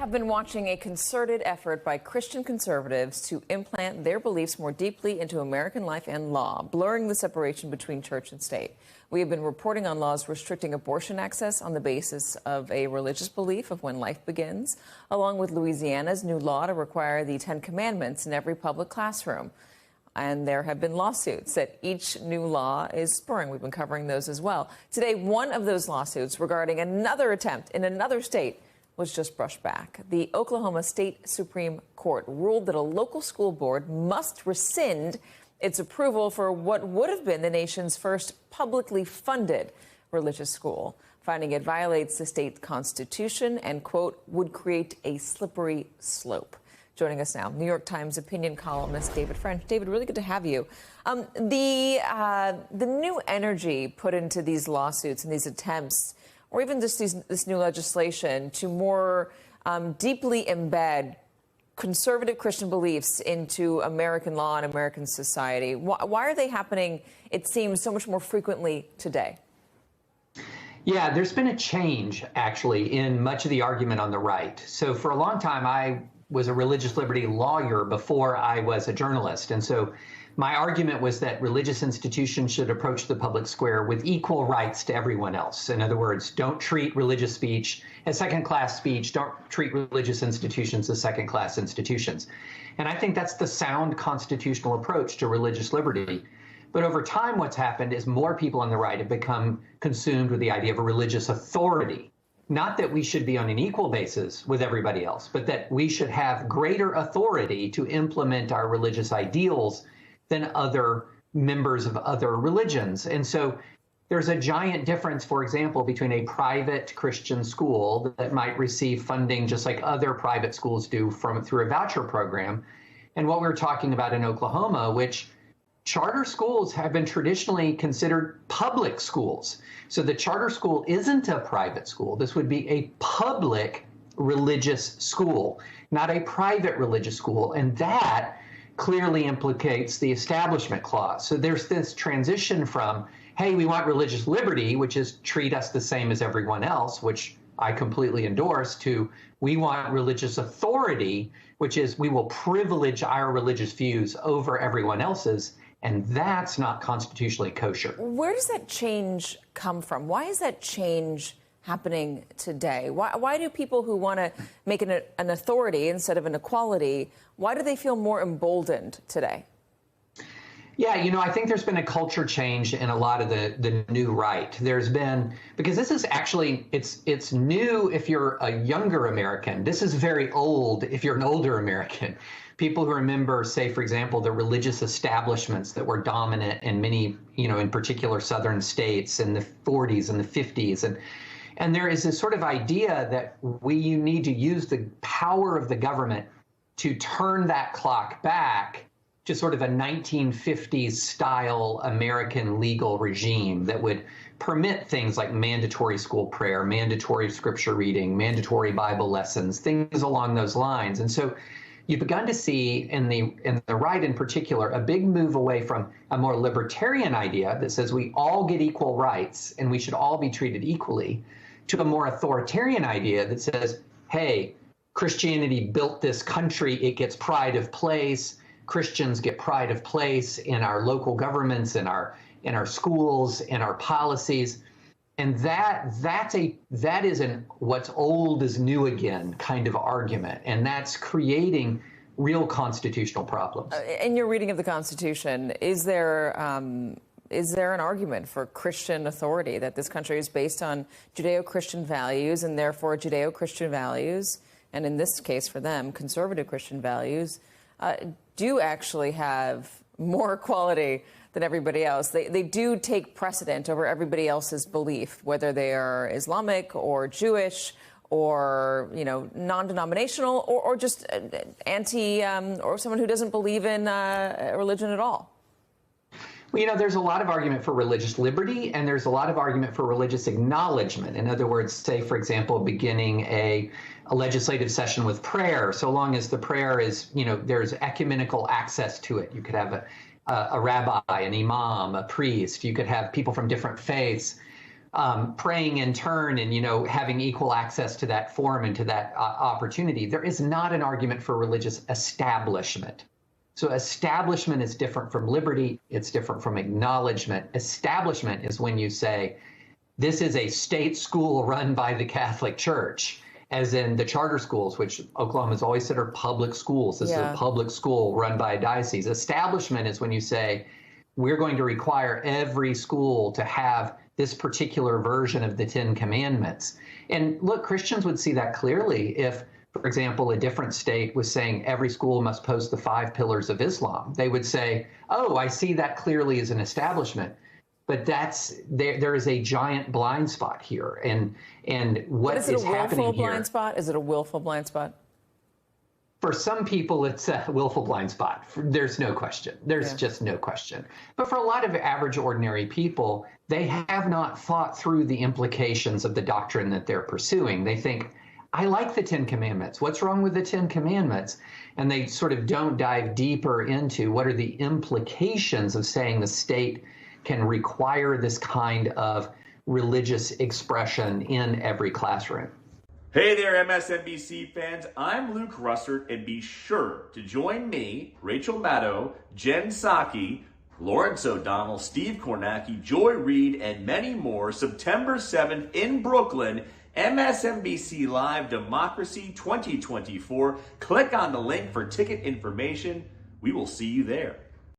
have been watching a concerted effort by Christian conservatives to implant their beliefs more deeply into American life and law, blurring the separation between church and state. We have been reporting on laws restricting abortion access on the basis of a religious belief of when life begins, along with Louisiana's new law to require the Ten Commandments in every public classroom. And there have been lawsuits that each new law is spurring. We've been covering those as well. Today, one of those lawsuits regarding another attempt in another state was just brushed back. The Oklahoma State Supreme Court ruled that a local school board must rescind its approval for what would have been the nation's first publicly funded religious school, finding it violates the state constitution and, quote, would create a slippery slope. Joining us now, New York Times opinion columnist David French. David, really good to have you. The new energy put into these lawsuits and these attempts, or even just this new legislation to more deeply embed conservative Christian beliefs into American law and American society. Why are they happening, it seems, so much more frequently today? Yeah, there's been a change, actually, in much of the argument on the right. So for a long time, I was a religious liberty lawyer before I was a journalist. And so my argument was that religious institutions should approach the public square with equal rights to everyone else. In other words, don't treat religious speech as second-class speech. Don't treat religious institutions as second-class institutions. And I think that's the sound constitutional approach to religious liberty. But over time, what's happened is more people on the right have become consumed with the idea of a religious authority. Not that we should be on an equal basis with everybody else, but that we should have greater authority to implement our religious ideals than other members of other religions. And so there's a giant difference, for example, between a private Christian school that might receive funding just like other private schools do through a voucher program, and what we're talking about in Oklahoma, which charter schools have been traditionally considered public schools. So the charter school isn't a private school. This would be a public religious school, not a private religious school. And that clearly implicates the Establishment Clause. So there's this transition from, hey, we want religious liberty, which is treat us the same as everyone else, which I completely endorse, to we want religious authority, which is we will privilege our religious views over everyone else's. And that's not constitutionally kosher. Where does that change come from? Why is that change happening today? Why do people who want to make an authority instead of an equality, why do they feel more emboldened today? Yeah, I think there's been a culture change in a lot of the new right. There's been, because this is actually, it's new if you're a younger American. This is very old if you're an older American. People who remember, say, for example, the religious establishments that were dominant in many, in particular southern states in the 40s and the 50s. And there is this sort of idea that you need to use the power of the government to turn that clock back to sort of a 1950s style American legal regime that would permit things like mandatory school prayer, mandatory scripture reading, mandatory Bible lessons, things along those lines. And so you've begun to see in the right in particular a big move away from a more libertarian idea that says we all get equal rights and we should all be treated equally, to a more authoritarian idea that says, hey, Christianity built this country, it gets pride of place. Christians get pride of place in our local governments, in our schools, in our policies. And that is an what's old is new again kind of argument. And that's creating real constitutional problems. In your reading of the Constitution, is there an argument for Christian authority, that this country is based on Judeo-Christian values and therefore Judeo-Christian values, and in this case for them, conservative Christian values, do actually have more equality than everybody else? They do take precedent over everybody else's belief, whether they are Islamic or Jewish or, non-denominational or just anti or someone who doesn't believe in religion at all. Well, there's a lot of argument for religious liberty, and there's a lot of argument for religious acknowledgement. In other words, say, for example, beginning a legislative session with prayer, so long as the prayer is, there's ecumenical access to it. You could have a rabbi, an imam, a priest. You could have people from different faiths. praying in turn and, having equal access to that form and to that opportunity. There is not an argument for religious establishment. So establishment is different from liberty. It's different from acknowledgement. Establishment is when you say, this is a state school run by the Catholic Church, as in the charter schools, which Oklahoma has always said are public schools. This is a public school run by a diocese. Establishment is when you say, we're going to require every school to have this particular version of the Ten Commandments. And look, Christians would see that clearly if, for example, a different state was saying every school must post the 5 pillars of Islam. They would say, oh, I see that clearly as an establishment. But there is a giant blind spot here. And what is happening here? Is it a willful blind spot? Is it a willful blind spot? For some people, it's a willful blind spot. There's no question. There's just no question. But for a lot of average, ordinary people, they have not thought through the implications of the doctrine that they're pursuing. They think, I like the Ten Commandments. What's wrong with the Ten Commandments? And they sort of don't dive deeper into what are the implications of saying the state can require this kind of religious expression in every classroom. Hey there, MSNBC fans. I'm Luke Russert, and be sure to join me, Rachel Maddow, Jen Psaki, Lawrence O'Donnell, Steve Kornacki, Joy Reid, and many more September 7th in Brooklyn, MSNBC Live Democracy 2024. Click on the link for ticket information. We will see you there.